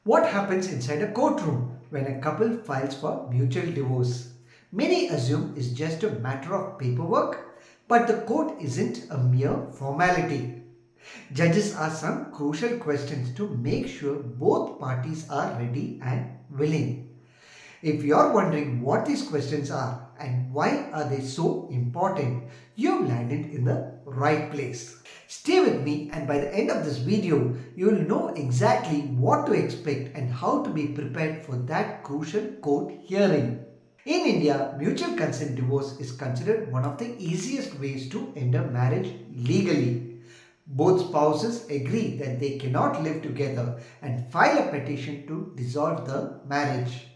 What happens inside a courtroom when a couple files for mutual divorce? Many assume it's just a matter of paperwork, but the court isn't a mere formality. Judges ask some crucial questions to make sure both parties are ready and willing. If you're wondering what these questions are and why are they so important, you've landed in the right place. Stay with me, and by the end of this video, you will know exactly what to expect and how to be prepared for that crucial court hearing. In India, mutual consent divorce is considered one of the easiest ways to end a marriage legally. Both spouses agree that they cannot live together and file a petition to dissolve the marriage.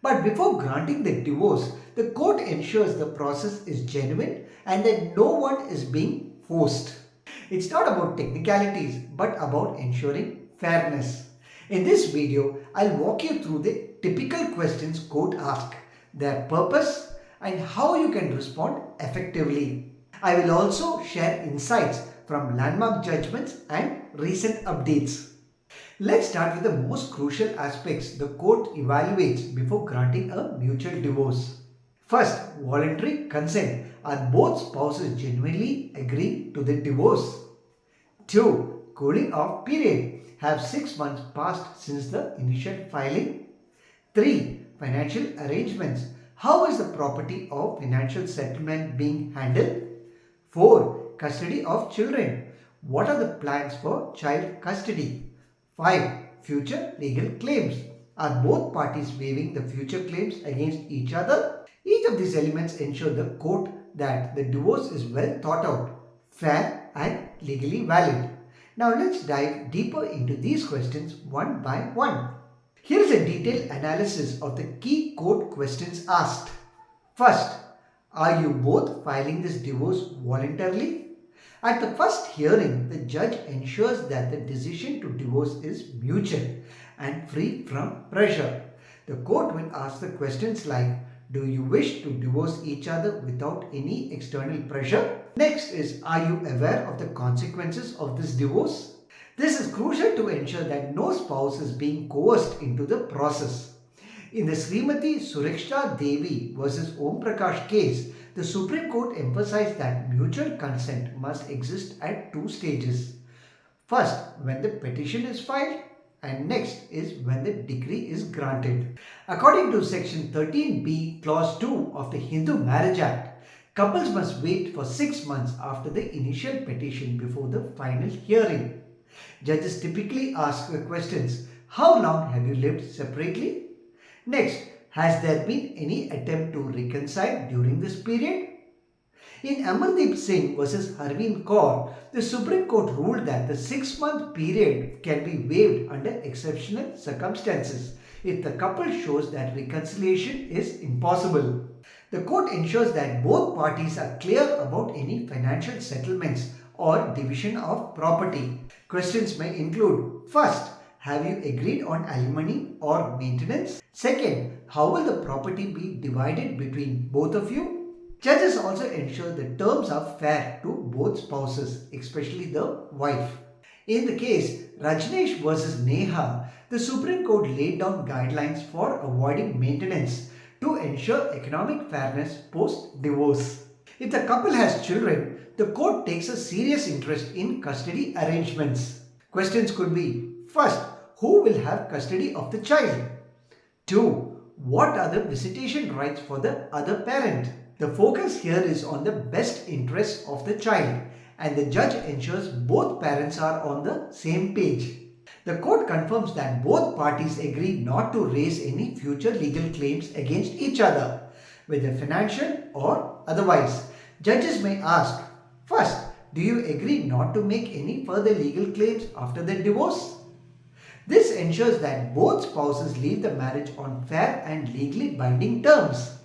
But before granting the divorce, the court ensures the process is genuine and that no one is being forced. It's not about technicalities but about ensuring fairness. In this video, I'll walk you through the typical questions court ask, their purpose, and how you can respond effectively. I will also share insights from landmark judgments and recent updates. Let's start with the most crucial aspects the court evaluates before granting a mutual divorce. First, voluntary consent. Are both spouses genuinely agree to the divorce? 2. Cooling off period. Have 6 months passed since the initial filing? 3. Financial arrangements. How is the property or financial settlement being handled? 4. Custody of children. What are the plans for child custody? 5. Future legal claims. Are both parties waiving the future claims against each other? Each of these elements ensure the court that the divorce is well thought out, fair and legally valid. Now let's dive deeper into these questions one by one. Here is a detailed analysis of the key court questions asked. First, are you both filing this divorce voluntarily? At the first hearing, the judge ensures that the decision to divorce is mutual and free from pressure. The court will ask the questions like, do you wish to divorce each other without any external pressure? Next is, are you aware of the consequences of this divorce? This is crucial to ensure that no spouse is being coerced into the process. In the Srimati Suriksha Devi versus Om Prakash case, the Supreme Court emphasized that mutual consent must exist at two stages. First, when the petition is filed, and next is when the decree is granted. According to Section 13B, Clause 2 of the Hindu Marriage Act, couples must wait for 6 months after the initial petition before the final hearing. Judges typically ask the questions, how long have you lived separately? Next, has there been any attempt to reconcile during this period? In Amardeep Singh versus Harvind Kaur, the Supreme Court ruled that the 6-month period can be waived under exceptional circumstances if the couple shows that reconciliation is impossible. The court ensures that both parties are clear about any financial settlements or division of property. Questions may include, first, have you agreed on alimony or maintenance? Second, how will the property be divided between both of you? Judges also ensure the terms are fair to both spouses, especially the wife. In the case Rajneesh versus Neha, the Supreme Court laid down guidelines for avoiding maintenance to ensure economic fairness post-divorce. If the couple has children, the court takes a serious interest in custody arrangements. Questions could be, first, who will have custody of the child? 2. What are the visitation rights for the other parent? The focus here is on the best interests of the child, and the judge ensures both parents are on the same page. The court confirms that both parties agree not to raise any future legal claims against each other, whether financial or otherwise. Judges may ask, first, do you agree not to make any further legal claims after the divorce? This ensures that both spouses leave the marriage on fair and legally binding terms.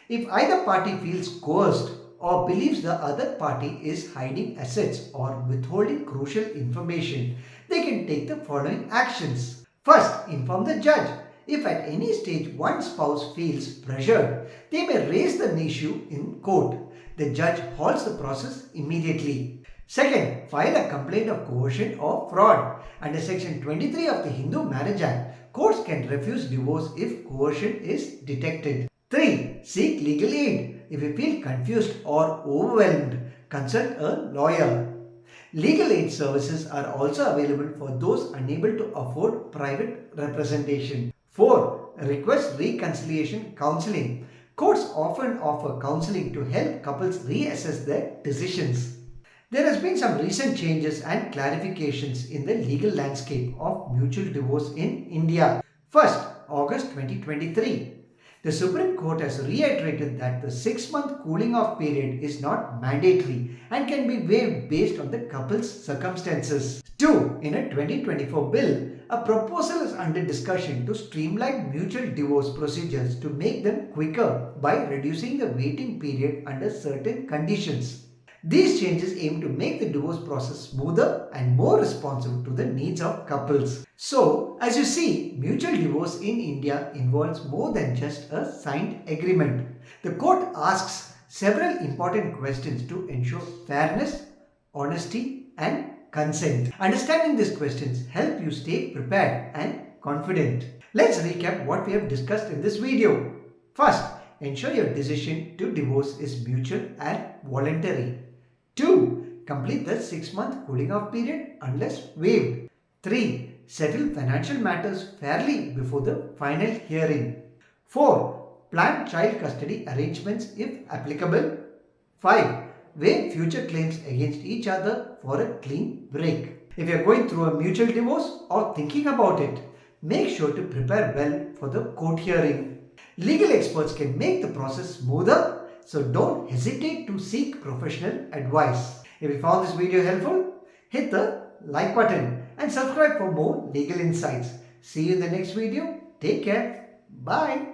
If either party feels coerced or believes the other party is hiding assets or withholding crucial information, they can take the following actions. First, inform the judge. If at any stage one spouse feels pressured, they may raise the issue in court. The judge halts the process immediately. Second, file a complaint of coercion or fraud. Under Section 23 of the Hindu Marriage Act, courts can refuse divorce if coercion is detected. 3. Seek legal aid. If you feel confused or overwhelmed, consult a lawyer. Legal aid services are also available for those unable to afford private representation. 4. Request reconciliation counseling. Courts often offer counseling to help couples reassess their decisions. There has been some recent changes and clarifications in the legal landscape of mutual divorce in India. First, August 2023. The Supreme Court has reiterated that the 6-month cooling off period is not mandatory and can be waived based on the couple's circumstances. 2. In a 2024 bill, a proposal is under discussion to streamline mutual divorce procedures to make them quicker by reducing the waiting period under certain conditions. These changes aim to make the divorce process smoother and more responsive to the needs of couples. So, as you see, mutual divorce in India involves more than just a signed agreement. The court asks several important questions to ensure fairness, honesty, and consent. Understanding these questions help you stay prepared and confident. Let's recap what we have discussed in this video. First, ensure your decision to divorce is mutual and voluntary. 2. Complete the 6-month cooling off period unless waived. 3. Settle financial matters fairly before the final hearing. 4. Plan child custody arrangements if applicable. 5. Weigh future claims against each other for a clean break. If you are going through a mutual divorce or thinking about it, make sure to prepare well for the court hearing. Legal experts can make the process smoother, so don't hesitate to seek professional advice. If you found this video helpful, hit the like button and subscribe for more legal insights. See you in the next video. Take care. Bye.